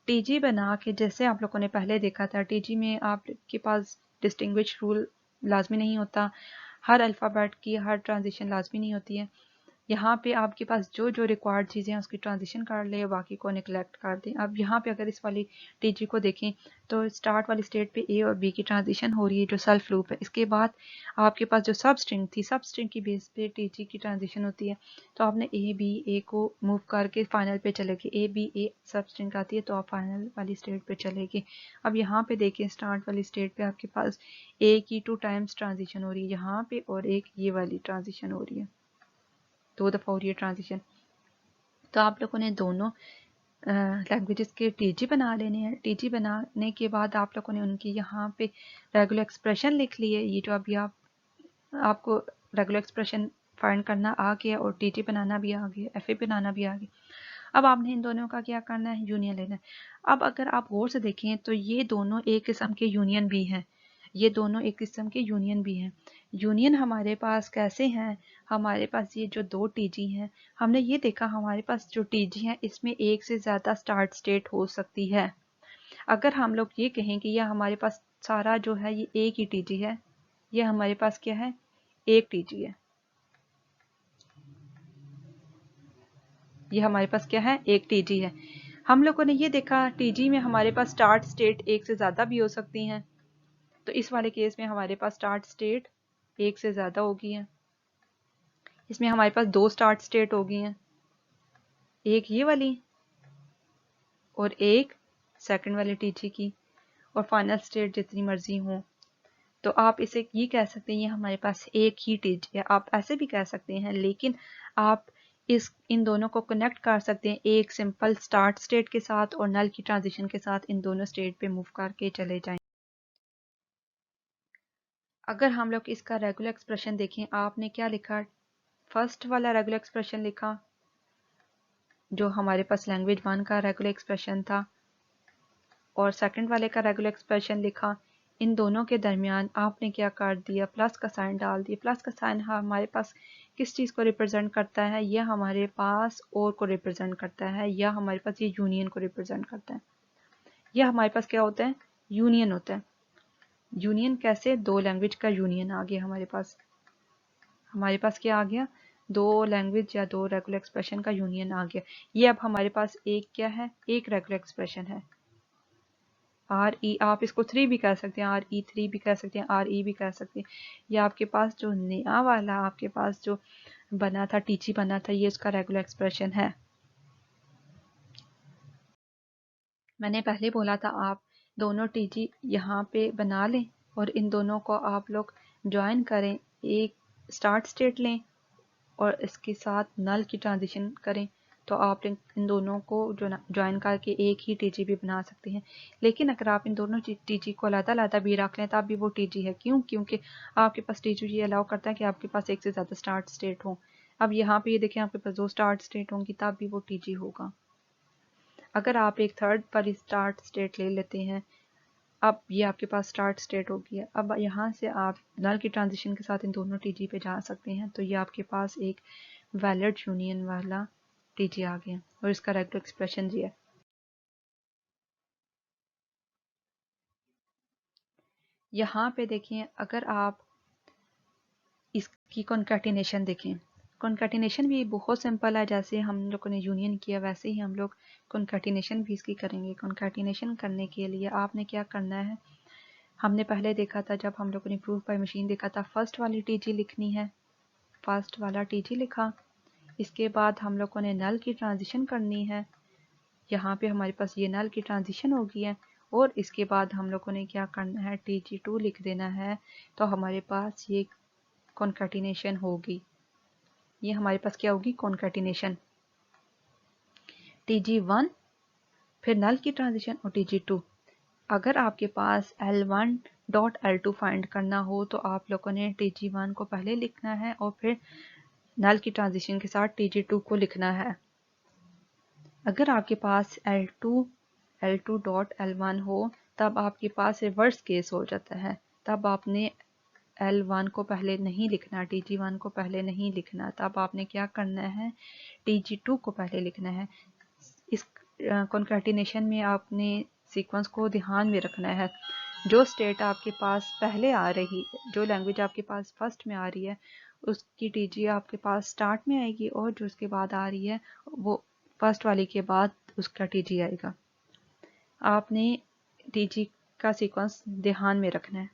टीजी बना के जैसे आप लोगों ने पहले देखा था, टीजी में आपके पास डिस्टिंग्विश रूल लाजमी नहीं होता, हर अल्फ़ाबेट की हर ट्रांजिशन लाजमी नहीं होती है। यहाँ पे आपके पास जो जो रिक्वायर्ड चीज़ें हैं उसकी ट्रांजिशन कर ले, बाकी को निगलेक्ट कर दें। अब यहाँ पे अगर इस वाली टीजी को देखें तो स्टार्ट वाली स्टेट पे ए और बी की ट्रांजिशन हो रही है जो सेल्फ लूप है। इसके बाद आपके पास जो सब स्ट्रिंग थी, सब स्ट्रिंग की बेस पे टीजी की ट्रांजिशन होती है। तो आपने ए को मूव करके फाइनल पे चलेगी, ए सब स्ट्रिंग आती है तो आप फाइनल वाली स्टेट पे चलेगी। अब यहाँ पे देखें स्टार्ट वाली स्टेट पे आपके पास ए की 2 टाइम्स ट्रांजिशन हो रही है यहाँ पे, और एक ये वाली ट्रांजिशन हो रही है, 2 दफ़ा हो रही है ट्रांजिशन। तो आप लोगों ने दोनों लैंग्वेजेस के टीजी बना लेने हैं। टीजी बनाने के बाद आप लोगों ने उनकी यहाँ पे रेगुलर एक्सप्रेशन लिख लिए। ये जो अभी आपको रेगुलर एक्सप्रेशन फाइंड करना आ गया और टीजी बनाना भी आ गया, एफ बनाना भी आ गया। अब आपने इन दोनों का क्या करना है, यूनियन लेना है। अब अगर आप गौर से देखें तो ये दोनों एक किस्म के यूनियन भी हैं, ये दोनों एक किस्म के यूनियन भी हैं। यूनियन हमारे पास कैसे हैं, हमारे पास ये जो दो टीजी हैं, हमने ये देखा हमारे पास जो टीजी हैं इसमें एक से ज़्यादा स्टार्ट स्टेट हो सकती है। अगर हम लोग ये कहें कि यह हमारे पास सारा जो है ये एक ही टीजी है, ये हमारे पास क्या है, एक टीजी है, ये हमारे पास क्या है, एक टीजी है। हम लोगों ने ये देखा टीजी में हमारे पास स्टार्ट स्टेट एक से ज़्यादा भी हो सकती हैं, तो इस वाले केस में हमारे पास स्टार्ट स्टेट एक से ज़्यादा होगी हैं। इसमें हमारे पास दो स्टार्ट स्टेट होगी हैं, एक ये वाली और एक सेकंड वाली टीजी की, और फाइनल स्टेट जितनी मर्जी हो। तो आप इसे ये कह सकते हैं ये हमारे पास एक ही टीजी है, आप ऐसे भी कह सकते हैं, लेकिन आप इन दोनों को कनेक्ट कर सकते हैं एक सिंपल स्टार्ट स्टेट के साथ और नल की ट्रांजिशन के साथ, इन दोनों स्टेट पे मूव करके चले जाएं। अगर हम लोग इसका रेगुलर एक्सप्रेशन देखें, आपने क्या लिखा, फर्स्ट वाला रेगुलर एक्सप्रेशन लिखा जो हमारे पास लैंग्वेज 1 का रेगुलर एक्सप्रेशन था, और सेकंड वाले का रेगुलर एक्सप्रेशन लिखा। इन दोनों के दरमियान आपने क्या कर दिया, प्लस का साइन डाल दिया। प्लस का साइन हमारे पास किस चीज़ को रिप्रेजेंट करता है, यह हमारे पास और को रिप्रेजेंट करता है, या हमारे पास ये यूनियन को रिप्रेजेंट करता है। यह हमारे पास क्या होता है, यूनियन होता है। यूनियन कैसे, दो लैंग्वेज का यूनियन आ गया हमारे पास। हमारे पास क्या आ गया, दो लैंग्वेज या दो रेगुलर एक्सप्रेशन का यूनियन आ गया। ये अब हमारे पास एक क्या है, एक रेगुलर एक्सप्रेशन है। आर ई, आप इसको 3 भी कह सकते हैं, RE3 भी कह सकते हैं, RE भी कह सकते हैं। या आपके पास जो नया वाला आपके पास जो बना था, टीची बना था, ये उसका रेगुलर एक्सप्रेशन है। मैंने पहले बोला था आप दोनों टीजी यहाँ पे बना लें और इन दोनों को आप लोग ज्वाइन करें, एक स्टार्ट स्टेट लें और इसके साथ नल की ट्रांजिशन करें, तो आप इन दोनों को जो ज्वाइन करके एक ही टीजी भी बना सकते हैं। लेकिन अगर आप इन दोनों टीजी को अलग-अलग भी रख लें तब भी वो टीजी है। क्यों, क्योंकि आपके पास टीजी ये अलाउ करता है कि आपके पास एक से ज़्यादा स्टार्ट स्टेट हो। अब यहाँ पे ये देखें आपके पास दो स्टार्ट स्टेट होंगी तब भी वो टीजी होगा। अगर आप एक थर्ड पर स्टार्ट स्टेट ले लेते हैं, अब ये आपके पास स्टार्ट स्टेट हो गया। अब यहाँ से आप नल की ट्रांजिशन के साथ इन दोनों टीजी पे जा सकते हैं, तो ये आपके पास एक वैलिड यूनियन वाला टीजी आ गया और इसका रेगुलर एक्सप्रेशन ये है। यहाँ पे देखिए, अगर आप इसकी कॉन्कैटिनेशन देखें। कॉन्कैटिनेशन भी बहुत सिंपल है, जैसे हम लोगों ने यूनियन किया वैसे ही हम लोग कॉन्कैटिनेशन भी इसकी करेंगे। कॉन्कैटिनेशन करने के लिए आपने क्या करना है, हमने पहले देखा था जब हम लोगों ने प्रूफ बाय मशीन देखा था, फर्स्ट वाली टीजी लिखनी है, फर्स्ट वाला टीजी लिखा। इसके बाद हम लोगों ने नल की ट्रांजिशन करनी है, यहाँ पे हमारे पास ये नल की ट्रांजिशन हो गई है। और इसके बाद हम लोगों ने क्या करना है, TG2 लिख देना है, तो हमारे पास ये कॉन्कैटिनेशन होगी। ये हमारे पास क्या होगी, कॉन्कैटिनेशन। TG1 फिर नल की ट्रांजिशन और TG2। अगर आपके पास L1 डॉट L2 फाइंड करना हो तो आप लोगों ने TG1 को पहले लिखना है और फिर नल की ट्रांजिशन के साथ TG2 को लिखना है। अगर आपके पास L2 डॉट L1 हो तब आपके पास रिवर्स केस हो जाता है, तब आपने L1 को पहले नहीं लिखना, TG1 को पहले नहीं लिखना, तब आपने क्या करना है, TG2 को पहले लिखना है। इस कॉन्कैटिनेशन में आपने सीक्वेंस को ध्यान में रखना है। जो स्टेट आपके पास पहले आ रही, जो लैंग्वेज आपके पास फर्स्ट में आ रही है उसकी TG आपके पास स्टार्ट में आएगी, और जो उसके बाद आ रही है वो फर्स्ट वाली के बाद उसका TG आएगा। आपने TG का सीक्वेंस ध्यान में रखना है।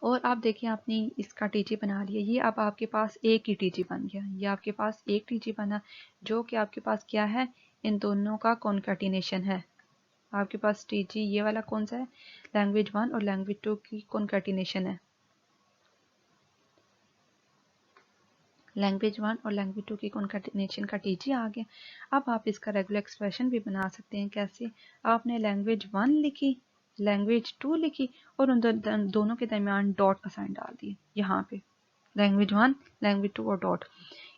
और आप देखिए आपने इसका TG बना लिया, ये अब आपके पास एक ही TG बन गया, ये आपके पास एक TG बना, जो कि आपके पास क्या है, इन दोनों का कॉन्कैटिनेशन है। आपके पास TG ये वाला कौन सा है, लैंग्वेज 1 और लैंग्वेज 2 की कॉन्कैटिनेशन है। लैंग्वेज 1 और लैंग्वेज 2 की कॉन्कैटिनेशन का TG आ गया। अब आप इसका रेगुलर एक्सप्रेशन भी बना सकते हैं। कैसे, आपने लैंग्वेज 1 लिखी, लैंग्वेज 2 लिखी और उन दोनों के दरमियान डॉट का साइन डाल दिए। यहाँ पे लैंग्वेज 1, लैंग्वेज 2 और डॉट।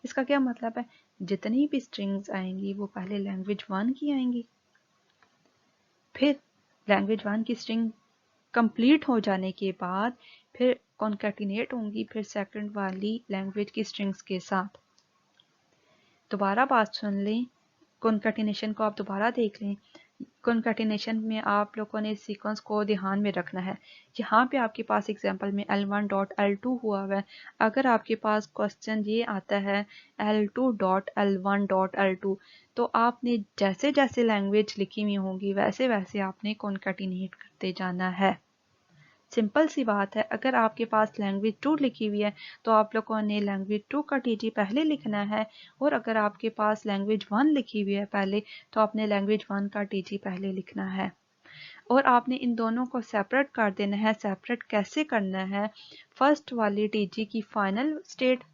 इसका क्या मतलब है, जितनी भी स्ट्रिंग्स आएंगी वो पहले लैंग्वेज 1 की आएंगी, फिर लैंग्वेज 1 की स्ट्रिंग कंप्लीट हो जाने के बाद फिर कॉन्कैटिनेट होंगी फिर सेकंड वाली लैंग्वेज की स्ट्रिंग्स के साथ। दोबारा बात सुन लें, कॉन्कैटिनेशन को आप दोबारा देख लें। कॉन्कैटिनेशन में आप लोगों ने सीक्वेंस को ध्यान में रखना है। यहाँ पे आपके पास एग्जांपल में L1 डॉट L2 हुआ हुआ है। अगर आपके पास क्वेश्चन ये आता है L2 dot L1 dot L2, तो आपने जैसे जैसे लैंग्वेज लिखी हुई होंगी वैसे वैसे आपने कॉन्कैटिनेट करते जाना है। सिंपल सी बात है, अगर आपके पास लैंग्वेज 2 लिखी हुई है तो आप लोगों ने लैंग्वेज 2 का TG पहले लिखना है, और अगर आपके पास लैंग्वेज 1 लिखी हुई है पहले तो आपने लैंग्वेज 1 का TG पहले लिखना है। और आपने इन दोनों को सेपरेट कर देना है। सेपरेट कैसे करना है, फर्स्ट वाले TG की फाइनल स्टेट,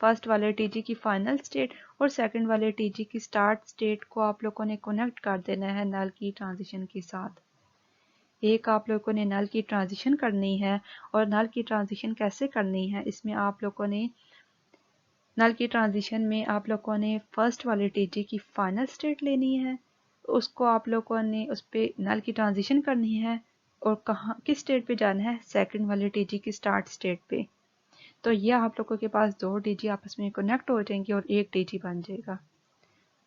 फर्स्ट वाले TG की फाइनल स्टेट और सेकंड वाले TG की स्टार्ट स्टेट को आप लोगों ने कनेक्ट कर देना है नल की ट्रांजिशन के साथ। एक आप लोगों ने नल की ट्रांजिशन करनी है, और नल की ट्रांजिशन कैसे करनी है, इसमें आप लोगों ने नल की ट्रांजिशन में आप लोगों ने फर्स्ट वाले TG की फाइनल स्टेट लेनी है, उसको आप लोगों ने उस पर नल की ट्रांजिशन करनी है, और कहाँ किस स्टेट पे जाना है, सेकंड वाले TG की स्टार्ट स्टेट पे। तो ये आप लोगों के पास दो TG आपस में कनेक्ट हो जाएंगे और एक TG बन जाएगा।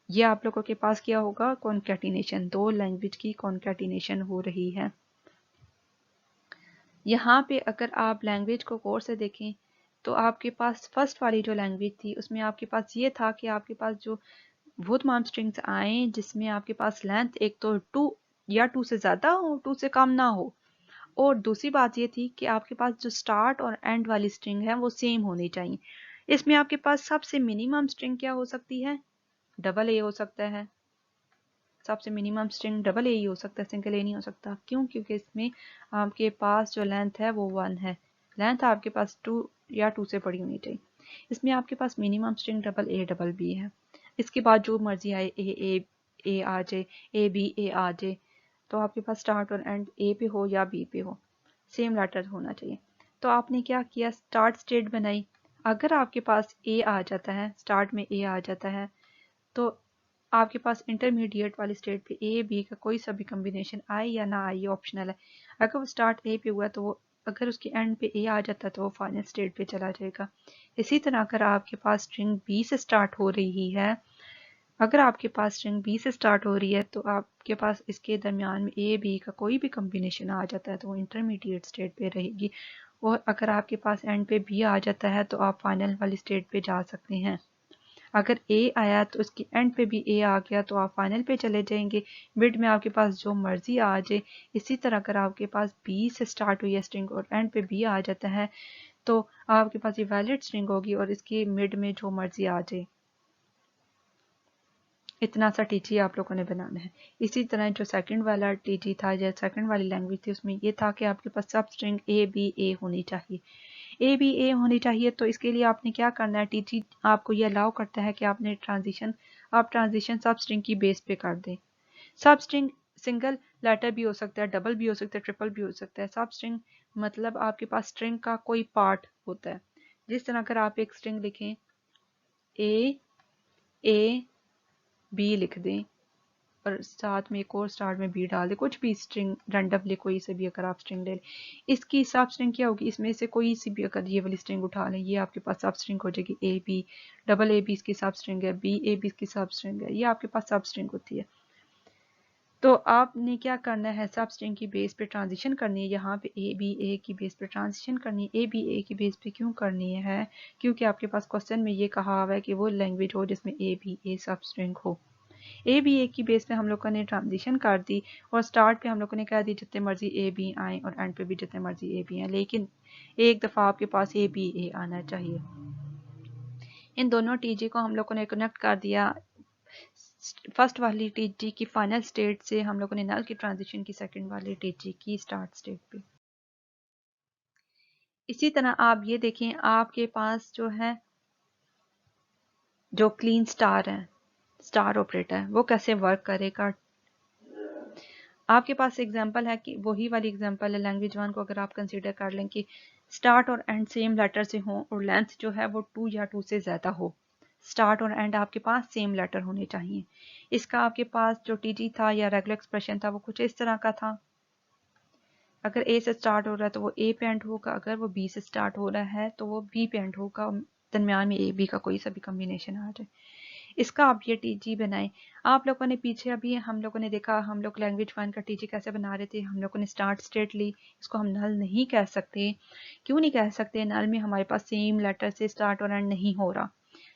ये आप लोगों के पास क्या होगा, कॉन्कैटिनेशन, दो लैंग्वेज की कॉन्कैटिनेशन हो रही है। यहाँ पे अगर आप लैंग्वेज को गौर से देखें तो आपके पास फर्स्ट वाली जो लैंग्वेज थी उसमें आपके पास ये था कि आपके पास जो वो तमाम स्ट्रिंग्स आए जिसमें आपके पास लेंथ एक तो 2 या 2 से ज़्यादा हो, 2 से कम ना हो, और दूसरी बात ये थी कि आपके पास जो स्टार्ट और एंड वाली स्ट्रिंग है वो सेम होनी चाहिए। इसमें आपके पास सबसे मिनिमम स्ट्रिंग क्या हो सकती है, डबल ए हो सकता है। सबसे मिनिमम स्ट्रिंग डबल ए ही हो सकता है, सिंगल ए नहीं हो सकता। क्यों, क्योंकि इसमें आपके पास जो लेंथ है वो 1 है, लेंथ आपके पास 2 या 2 से बड़ी होनी चाहिए। इसमें आपके पास minimum string double a double b है। इसके बाद जो मर्जी आए ए आ जाए, ए बी ए आ जाए, तो आपके पास स्टार्ट और एंड ए पे हो या बी पे हो, सेम लेटर होना चाहिए। तो आपने क्या किया, स्टार्ट स्टेट बनाई। अगर आपके पास ए आ जाता है, स्टार्ट में ए आ जाता है, तो आपके पास इंटरमीडिएट वाली स्टेट पे ए बी का कोई सा भी कॉम्बिनेशन आए या ना आए, ये ऑप्शनल है। अगर वो स्टार्ट ए पे हुआ तो वो, अगर उसके एंड पे ए आ जाता तो वो फाइनल स्टेट पे चला जाएगा। इसी तरह अगर आपके पास स्ट्रिंग बी से स्टार्ट हो रही है, अगर आपके पास स्ट्रिंग बी से स्टार्ट हो रही है तो आपके पास इसके दरमियान में ए बी का कोई भी कॉम्बिनेशन आ जाता है तो वो इंटरमीडिएट स्टेट पे रहेगी, और अगर आपके पास एंड पे बी आ जाता है तो आप फाइनल वाली स्टेट पे जा सकते हैं। अगर ए आया तो उसकी एंड पे भी ए आ गया तो आप फाइनल पे चले जाएंगे। मिड में आपके पास जो मर्जी आ जाए। इसी तरह अगर आपके पास बी से स्टार्ट हुई है स्ट्रिंग और एंड पे बी आ जाता है तो आपके पास ये वैलिड स्ट्रिंग होगी और इसकी मिड में जो मर्जी आ जाए। इतना सा टीजी आप लोगों ने बनाना है। इसी तरह जो सेकंड वाला टीजी था या सेकंड वाली लैंग्वेज थी उसमें ये था कि आपके पास सब स्ट्रिंग ए बी ए होनी चाहिए। ए बी ए होनी चाहिए तो इसके लिए आपने क्या करना है, टीजी आपको ये अलाउ करता है कि आप ट्रांजिशन सब स्ट्रिंग की बेस पे कर दें। सब स्ट्रिंग सिंगल लेटर भी हो सकता है, डबल भी हो सकता है, ट्रिपल भी हो सकता है। सब स्ट्रिंग मतलब आपके पास स्ट्रिंग का कोई पार्ट होता है। जिस तरह अगर आप एक स्ट्रिंग लिखें ए बी लिख दें और साथ में एक और स्टार्ट में बी डाल दे, कुछ भी स्ट्रिंग रैंडमली कोई से भी अगर आप स्ट्रिंग ले लें, इसकी सब स्ट्रिंग क्या होगी, इसमें से कोई सी भी अगर ये वाली स्ट्रिंग उठा लें ये आपके पास सब स्ट्रिंग हो जाएगी। A B double A B इसकी सब स्ट्रिंग है, बी ए बी इसकी सब स्ट्रिंग है, ये आपके पास सब स्ट्रिंग होती है। तो आपने क्या करना है, सब स्ट्रिंग की बेस पे ट्रांजिशन करनी है। यहाँ पे ए बी ए की बेस पे ट्रांजिशन करनी है। ए बी ए की बेस पे क्यों करनी है, क्योंकि आपके पास क्वेश्चन में ये कहा हुआ है कि वो लैंग्वेज हो जिसमें ए बी ए सब स्ट्रिंग हो। ए बी ए की बेस पे हम लोगों ने ट्रांजिशन कर दी और स्टार्ट पे हम लोगों ने कह दी जितने मर्जी ए बी आए और एंड पे भी जितने मर्जी ए बी आए, लेकिन एक दफ़ा आपके पास ए बी ए आना चाहिए। इन दोनों टीजी को हम लोगों ने कनेक्ट कर दिया। फर्स्ट वाली टीजी की फाइनल स्टेट से हम लोगों ने नल की ट्रांजिशन की सेकंड वाली टीजी की स्टार्ट स्टेट पे। इसी तरह आप ये देखें आपके पास जो है जो क्लीन स्टार है, स्टार ऑपरेटर है, वो कैसे वर्क करेगा। आपके पास एग्जांपल है कि वही वाली एग्जांपल है लैंग्वेज 1 को अगर आप कंसीडर कर लें कि स्टार्ट और एंड सेम लेटर से हो और लेंथ जो है वो 2 या 2 से ज़्यादा हो। स्टार्ट और एंड आपके पास सेम लेटर होने चाहिए। इसका आपके पास जो टीजी था या रेगुलर एक्सप्रेशन था वो कुछ इस तरह का था। अगर ए से स्टार्ट हो रहा है तो वो ए पे एंड होगा, अगर वो बी से स्टार्ट हो रहा है तो वो बी पे एंड होगा, दरमियान में ए बी का कोई सा भी कॉम्बिनेशन आ जाए। इसका आप ये टीजी बनाएं। आप लोगों ने पीछे अभी हम लोगों ने देखा, हम लोग लैंग्वेज 1 का टीजी कैसे बना रहे थे। हम लोगों ने स्टार्ट स्टेट ली, इसको हम नल नहीं कह सकते। क्यों नहीं कह सकते, नल में हमारे पास सेम लेटर से स्टार्ट और एंड नहीं हो रहा,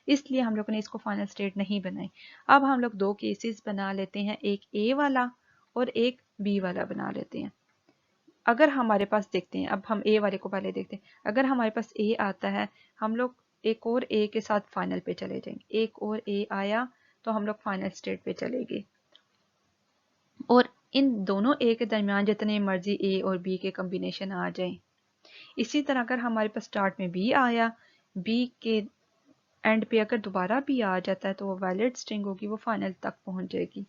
इसलिए हम लोगों ने इसको फाइनल स्टेट नहीं बनाई। अब हम लोग दो केसेस बना लेते हैं, एक ए वाला और एक बी वाला बना लेते हैं। अगर हमारे पास देखते हैं, अब हम ए वाले को पहले देखते हैं। अगर हमारे पास ए आता है हम लोग एक और ए के साथ फाइनल पे चले जाएंगे। एक और ए आया तो हम लोग फाइनल स्टेट पे चले गए और इन दोनों ए के दरमियान जितने मर्जी ए और बी के कॉम्बिनेशन आ जाएं। इसी तरह अगर हमारे पास स्टार्ट में बी आया, बी के एंड पे अगर दोबारा बी आ जाता है तो वो वैलिड स्ट्रिंग होगी, वो फाइनल तक पहुंच जाएगी,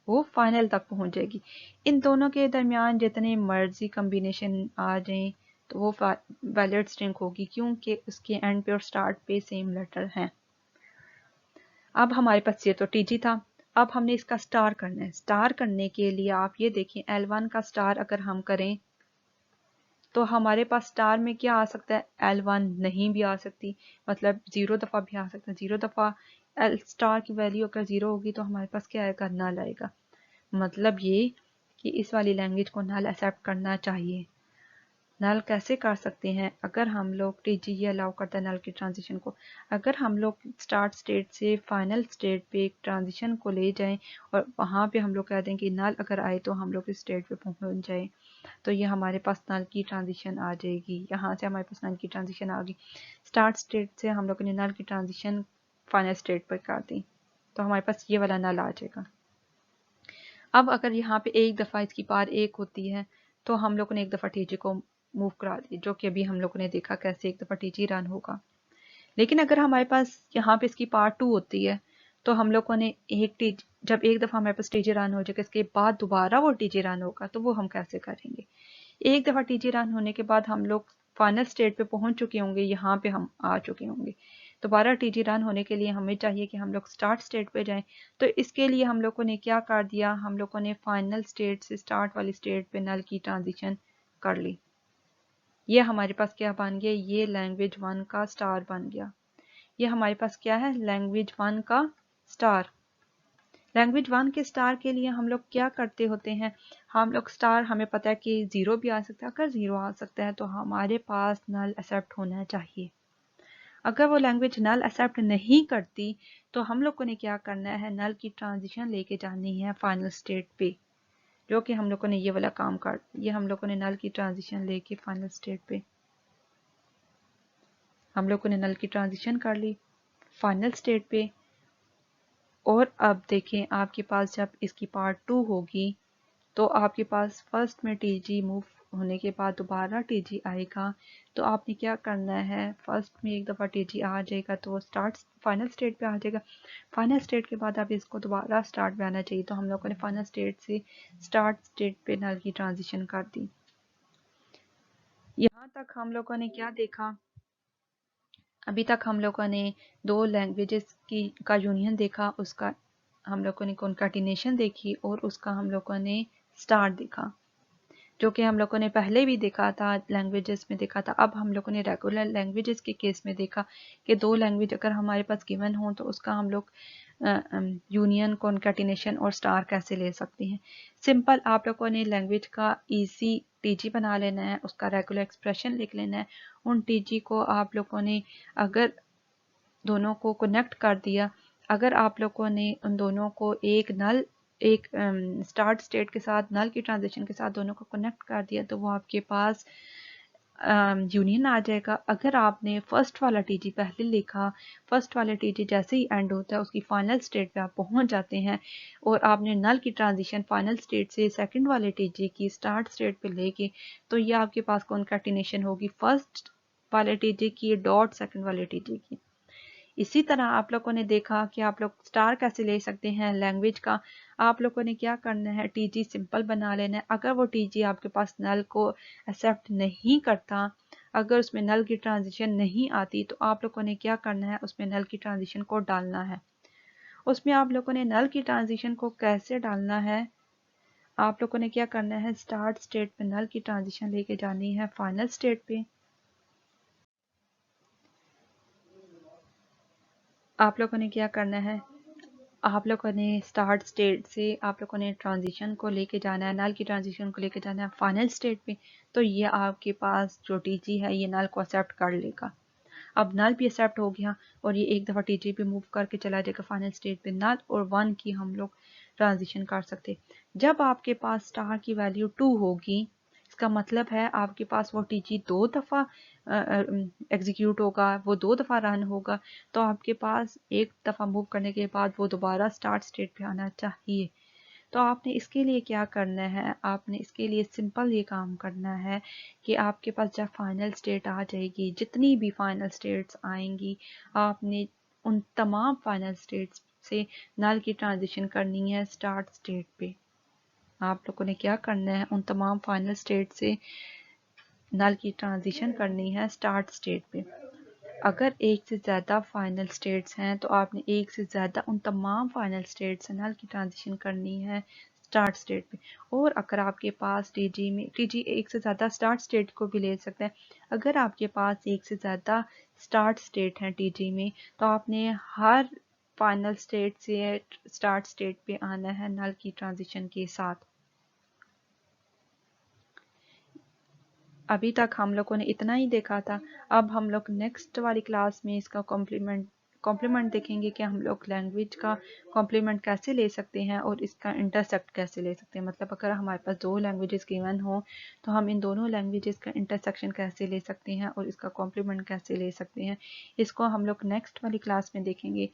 वो फाइनल तक पहुंच जाएगी। इन दोनों के दरमियान जितने मर्जी कॉम्बिनेशन आ जाएं तो वो वैलिड स्ट्रिंग होगी, क्योंकि उसके एंड पे और स्टार्ट पे सेम लेटर हैं। अब हमारे पास ये तो टीजी था। अब हमने इसका स्टार करना है। स्टार करने के लिए आप ये देखें L1 का स्टार अगर हम करें तो हमारे पास स्टार में क्या आ सकता है, L1 नहीं भी आ सकती, मतलब 0 दफ़ा भी आ सकता है। 0 दफ़ा L स्टार की वैल्यू अगर 0 होगी तो हमारे पास क्या आएगा, नल आएगा। मतलब ये कि इस वाली लैंग्वेज को नल एक्सेप्ट करना चाहिए। नल कैसे कर सकते हैं, अगर हम लोग टीजी ये अलाउ करता है नल की ट्रांजिशन को। अगर हम लोग स्टार्ट स्टेट से फाइनल स्टेट पे एक ट्रांजिशन को ले जाएं और वहाँ पे हम लोग कह दें कि नल अगर आए तो हम लोग इस स्टेट पे पहुँच जाएं, तो ये हमारे पास नल की ट्रांजिशन आ जाएगी। यहाँ से हमारे पास नल की ट्रांजिशन आ गई। स्टार्ट स्टेट से हम लोग ने नल की ट्रांजिशन फाइनल स्टेट पर कर दी तो हमारे पास ये वाला नल आ जाएगा। अब अगर यहाँ पे एक दफ़ा इसकी पार एक होती है तो हम लोगों ने एक दफ़ा टीजी को मूव करा दी, जो कि अभी हम लोगों ने देखा कैसे एक दफ़ा टीजी रन होगा। लेकिन अगर हमारे पास यहाँ पे इसकी पार्ट 2 होती है तो हम लोगों ने जब एक दफ़ा हमारे पास टीजी रन हो जाएगा इसके बाद दोबारा वो टीजी रन होगा, तो वो हम कैसे करेंगे। एक दफ़ा टीजी रन होने के बाद हम लोग फाइनल स्टेट पे पहुंच चुके होंगे, यहाँ पे हम आ चुके होंगे। दोबारा टीजी रन होने के लिए हमें चाहिए कि हम लोग स्टार्ट स्टेट पे जाएं। तो इसके लिए हम लोगों ने क्या कर दिया, हम लोगों ने फाइनल स्टेट से स्टार्ट वाली स्टेट पे नल की ट्रांजिशन कर ली। ये हमारे पास क्या बन गया, ये लैंग्वेज 1 का स्टार बन गया। ये हमारे पास क्या है, लैंग्वेज 1 का स्टार। लैंग्वेज 1 के स्टार के लिए हम लोग क्या करते होते हैं, हम लोग स्टार हमें पता है कि 0 भी आ सकता है, अगर 0 आ सकता है तो हमारे पास नल एक्सेप्ट होना चाहिए। अगर वो लैंग्वेज नल एक्सेप्ट नहीं करती तो हम लोग को ने क्या करना है, नल की ट्रांजिशन लेके जानी है फाइनल स्टेट पे, जो कि हम लोगों ने ये वाला काम कर, ये हम लोगों ने नल की ट्रांजिशन लेके फाइनल स्टेट पे, हम लोगों ने नल की ट्रांजिशन कर ली फाइनल स्टेट पे। और अब देखें आपके पास जब इसकी पार्ट 2 होगी तो आपके पास फर्स्ट में टीजी मूव होने के बाद दोबारा टीजी आएगा, तो आपने क्या करना है, फर्स्ट में एक दफ़ा टीजी आ जाएगा तो वो स्टार्ट फाइनल स्टेट पे आ जाएगा। फाइनल स्टेट के बाद आप इसको दोबारा स्टार्ट पे आना चाहिए, तो हम लोगों ने फाइनल स्टेट से स्टार्ट स्टेट पे नल की ट्रांजिशन कर दी। यहाँ तक हम लोगों ने क्या देखा, अभी तक हम लोगों ने दो लैंग्वेजेस की का यूनियन देखा, उसका हम लोगों ने कॉन्काटिनेशन देखी और उसका हम लोगों ने स्टार्ट देखा, जो कि हम लोगों ने पहले भी देखा था, लैंग्वेजेस में देखा था। अब हम लोगों ने रेगुलर लैंग्वेजेस के केस में देखा कि दो लैंग्वेज अगर हमारे पास गिवन हो तो उसका हम लोग यूनियन, कॉन्केटिनेशन और स्टार कैसे ले सकते हैं। सिंपल आप लोगों ने लैंग्वेज का इजी टीजी बना लेना है, उसका रेगुलर एक्सप्रेशन लिख लेना है। उन टीजी को आप लोगों ने अगर दोनों को कनेक्ट कर दिया, अगर आप लोगों ने उन दोनों को एक स्टार्ट स्टेट के साथ नल की ट्रांजिशन के साथ दोनों को कनेक्ट कर दिया तो वो आपके पास यूनियन आ जाएगा। अगर आपने फर्स्ट वाला टीजी पहले लिखा, फर्स्ट वाला टीजी जैसे ही एंड होता है उसकी फाइनल स्टेट पे आप पहुंच जाते हैं और आपने नल की ट्रांजिशन फाइनल स्टेट से सेकंड वाले टीजी की स्टार्ट स्टेट पे लेके, तो ये आपके पास कॉन्केटिनेशन होगी फर्स्ट वाले टीजी की डॉट सेकंड वाले टीजी की। इसी तरह आप लोगों ने देखा कि आप लोग स्टार कैसे ले सकते हैं लैंग्वेज का। आप लोगों ने क्या करना है, टीजी सिंपल बना लेना है। अगर वो टीजी आपके पास नल को एक्सेप्ट नहीं करता, अगर उसमें नल की ट्रांजिशन नहीं आती, तो आप लोगों ने क्या करना है, उसमें नल की ट्रांजिशन को डालना है। उसमें आप लोगों ने नल की ट्रांजिशन को कैसे डालना है, आप लोगों ने क्या करना है, स्टार्ट स्टेट पे नल की ट्रांजिशन लेके जानी है फाइनल स्टेट पे। आप लोगों ने क्या करना है, आप लोगों ने स्टार्ट स्टेट से आप लोगों ने ट्रांजिशन को लेके जाना है, नल की ट्रांजिशन को लेके जाना है फाइनल स्टेट पे, तो ये आपके पास जो टीजी है ये नल को एक्सेप्ट कर लेगा। अब नल भी एक्सेप्ट हो गया और ये एक दफ़ा टीजी पे मूव करके चला जाएगा फाइनल स्टेट पे। नल और 1 की हम लोग ट्रांजिशन कर सकते। जब आपके पास स्टार की वैल्यू 2 होगी, इसका मतलब है आपके पास वो टीजी 2 दफ़ा एग्जीक्यूट होगा, वो 2 दफ़ा रन होगा, तो आपके पास एक दफ़ा मूव करने के बाद वो दोबारा स्टार्ट स्टेट पे आना चाहिए। तो आपने इसके लिए क्या करना है, आपने इसके लिए सिंपल ये काम करना है कि आपके पास जब फाइनल स्टेट आ जाएगी, जितनी भी फाइनल स्टेट्स आएंगी, आपने उन तमाम फाइनल स्टेट्स से नल की ट्रांजिशन करनी है स्टार्ट स्टेट पे। आप लोगों ने क्या करना है, उन तमाम फाइनल स्टेट से नल की ट्रांजिशन करनी है स्टार्ट स्टेट पे। अगर एक से ज़्यादा फाइनल स्टेट्स हैं तो आपने एक से ज़्यादा उन तमाम फाइनल स्टेट्स से नल की ट्रांजिशन करनी है स्टार्ट स्टेट पे। और अगर आपके पास टीजी एक से ज़्यादा स्टार्ट स्टेट को भी ले सकते हैं। अगर आपके पास एक से ज़्यादा स्टार्ट स्टेट हैं टीजी में, तो आपने हर फाइनल स्टेट से स्टार्ट स्टेट पे आना है नल की ट्रांजिशन के साथ। अभी तक हम लोगों ने इतना ही देखा था। अब हम लोग नेक्स्ट वाली क्लास में इसका कॉम्प्लीमेंट देखेंगे कि हम लोग लैंग्वेज का कॉम्प्लीमेंट कैसे ले सकते हैं और इसका इंटरसेक्ट कैसे ले सकते हैं। मतलब अगर हमारे पास दो लैंग्वेजेस गिवन हो तो हम इन दोनों लैंग्वेजेस का इंटरसेक्शन कैसे ले सकते हैं और इसका कॉम्प्लीमेंट कैसे ले सकते हैं, इसको हम लोग नेक्स्ट वाली क्लास में देखेंगे।